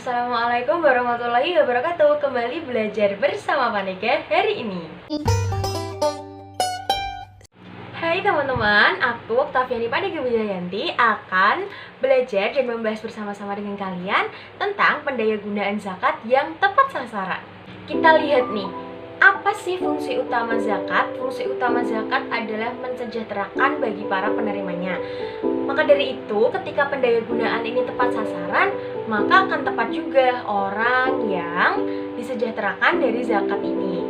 Assalamualaikum warahmatullahi wabarakatuh. Kembali belajar bersama Panega hari ini. Hai teman-teman, aku Oktaviani Panega Wijayanti akan belajar dan membahas bersama-sama dengan kalian tentang pendayagunaan zakat yang tepat sasaran. Kita lihat nih, apa sih fungsi utama zakat? Fungsi utama zakat adalah mensejahterakan bagi para penerimanya. Maka dari itu, ketika pendayagunaan ini tepat sasaran, maka akan tepat juga orang yang disejahterakan dari zakat ini.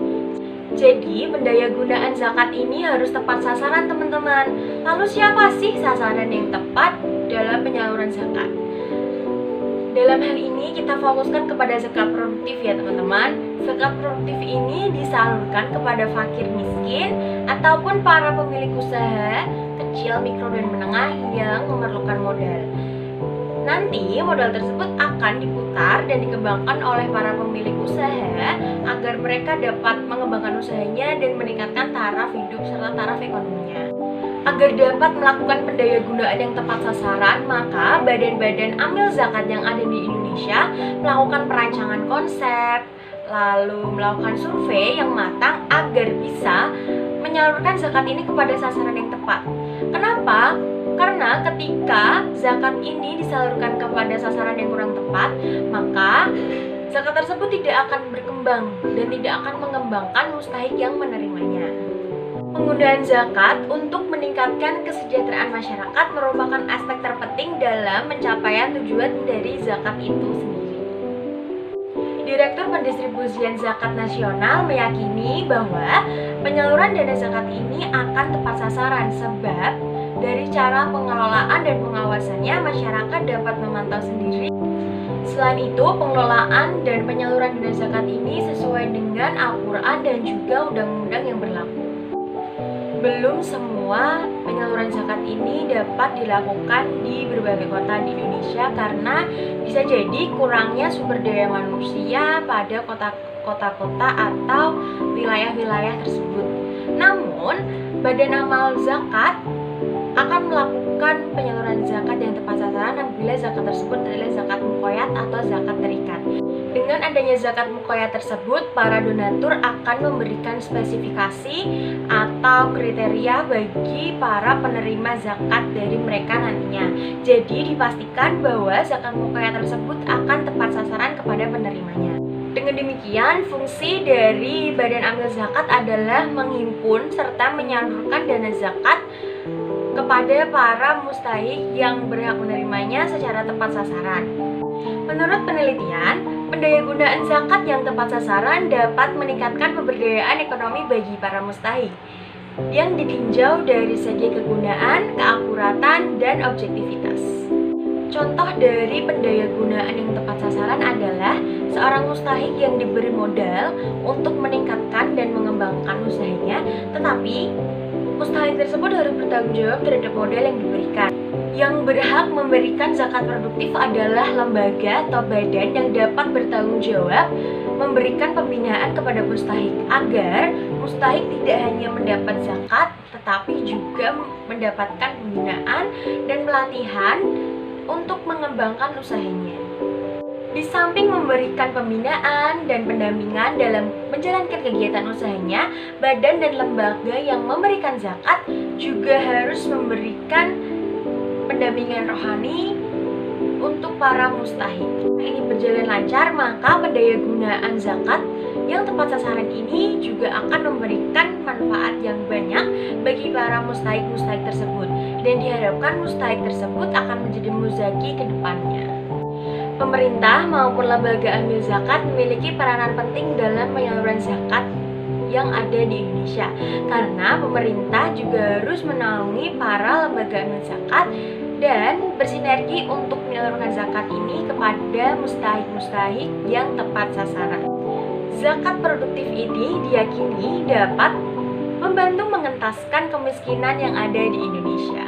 Jadi, pendayagunaan zakat ini harus tepat sasaran, teman-teman. Lalu siapa sih sasaran yang tepat dalam penyaluran zakat? Dalam hal ini kita fokuskan kepada zakat produktif ya teman-teman. Zakat produktif ini disalurkan kepada fakir miskin ataupun para pemilik usaha kecil, mikro, dan menengah yang memerlukan modal. Nanti modal tersebut akan diputar dan dikembangkan oleh para pemilik usaha agar mereka dapat mengembangkan usahanya dan meningkatkan taraf hidup serta taraf ekonominya. Agar dapat melakukan pendayagunaan yang tepat sasaran, maka badan-badan amil zakat yang ada di Indonesia melakukan perancangan konsep, lalu melakukan survei yang matang agar bisa menyalurkan zakat ini kepada sasaran yang tepat. Kenapa? Karena ketika zakat ini disalurkan kepada sasaran yang kurang tepat, maka zakat tersebut tidak akan berkembang dan tidak akan mengembangkan mustahik yang menerimanya. Penggunaan zakat untuk meningkatkan kesejahteraan masyarakat merupakan aspek terpenting dalam pencapaian tujuan dari zakat itu sendiri. Direktur Pendistribusian Zakat Nasional meyakini bahwa penyaluran dana zakat ini akan tepat sasaran sebab dari cara pengelolaan dan pengawasannya masyarakat dapat memantau sendiri. Selain itu, pengelolaan dan penyaluran dana zakat ini sesuai dengan Al-Quran dan juga undang-undang yang berlaku. Belum semua penyaluran zakat ini dapat dilakukan di berbagai kota di Indonesia karena bisa jadi kurangnya sumber daya manusia pada kota-kota atau wilayah-wilayah tersebut. Namun, Badan Amal Zakat akan melakukan penyaluran zakat yang tepat sasaran apabila zakat tersebut adalah zakat muqayyad atau zakat terikat. Dengan adanya zakat muqayyad tersebut, para donatur akan memberikan spesifikasi atau kriteria bagi para penerima zakat dari mereka nantinya. Jadi dipastikan bahwa zakat muqayyad tersebut akan tepat sasaran kepada penerimanya. Dengan demikian, fungsi dari Badan Amil Zakat adalah menghimpun serta menyalurkan dana zakat kepada para mustahik yang berhak menerimanya secara tepat sasaran. Menurut penelitian, pendayagunaan zakat yang tepat sasaran dapat meningkatkan pemberdayaan ekonomi bagi para mustahik yang ditinjau dari segi kegunaan, keakuratan, dan objektivitas. Contoh dari pendayagunaan yang tepat sasaran adalah seorang mustahik yang diberi modal untuk meningkatkan dan mengembangkan usahanya, tetapi mustahik tersebut harus bertanggung jawab terhadap modal yang diberikan. Yang berhak memberikan zakat produktif adalah lembaga atau badan yang dapat bertanggung jawab memberikan pembinaan kepada mustahik agar mustahik tidak hanya mendapat zakat tetapi juga mendapatkan pembinaan dan pelatihan untuk mengembangkan usahanya. Di samping memberikan pembinaan dan pendampingan dalam menjalankan kegiatan usahanya, badan dan lembaga yang memberikan zakat juga harus memberikan pendampingan rohani untuk para mustahik. Ini berjalan lancar, maka pendayagunaan zakat yang tepat sasaran ini juga akan memberikan manfaat yang banyak bagi para mustahik-mustahik tersebut dan diharapkan mustahik tersebut akan menjadi muzaki ke depannya. Pemerintah maupun lembaga amil zakat memiliki peranan penting dalam penyaluran zakat yang ada di Indonesia karena pemerintah juga harus menaungi para lembaga amil zakat dan bersinergi untuk menyalurkan zakat ini kepada mustahik-mustahik yang tepat sasaran. Zakat produktif ini diyakini dapat membantu mengentaskan kemiskinan yang ada di Indonesia.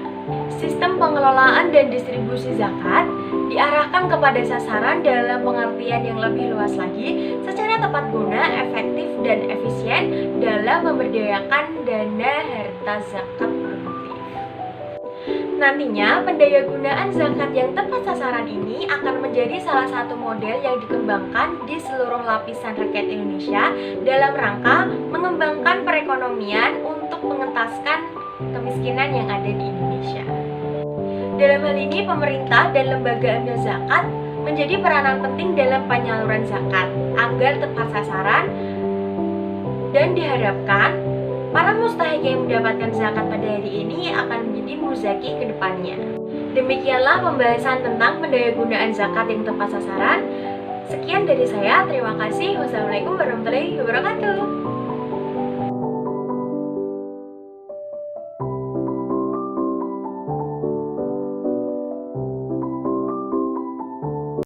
Sistem pengelolaan dan distribusi zakat diarahkan kepada sasaran dalam pengertian yang lebih luas lagi secara tepat guna, efektif, dan efisien dalam memberdayakan dana harta zakat produktif. Nantinya, pendayagunaan zakat yang tepat sasaran ini akan menjadi salah satu model yang dikembangkan di seluruh lapisan rakyat Indonesia dalam rangka mengembangkan perekonomian untuk mengentaskan kemiskinan yang ada di Indonesia. Dalam hal ini, pemerintah dan lembaga amil zakat menjadi peranan penting dalam penyaluran zakat agar tepat sasaran, dan diharapkan para mustahik yang mendapatkan zakat pada hari ini akan menjadi muzaki ke depannya. Demikianlah pembahasan tentang pendayagunaan zakat yang tepat sasaran. Sekian dari saya, terima kasih. Wassalamualaikum warahmatullahi wabarakatuh.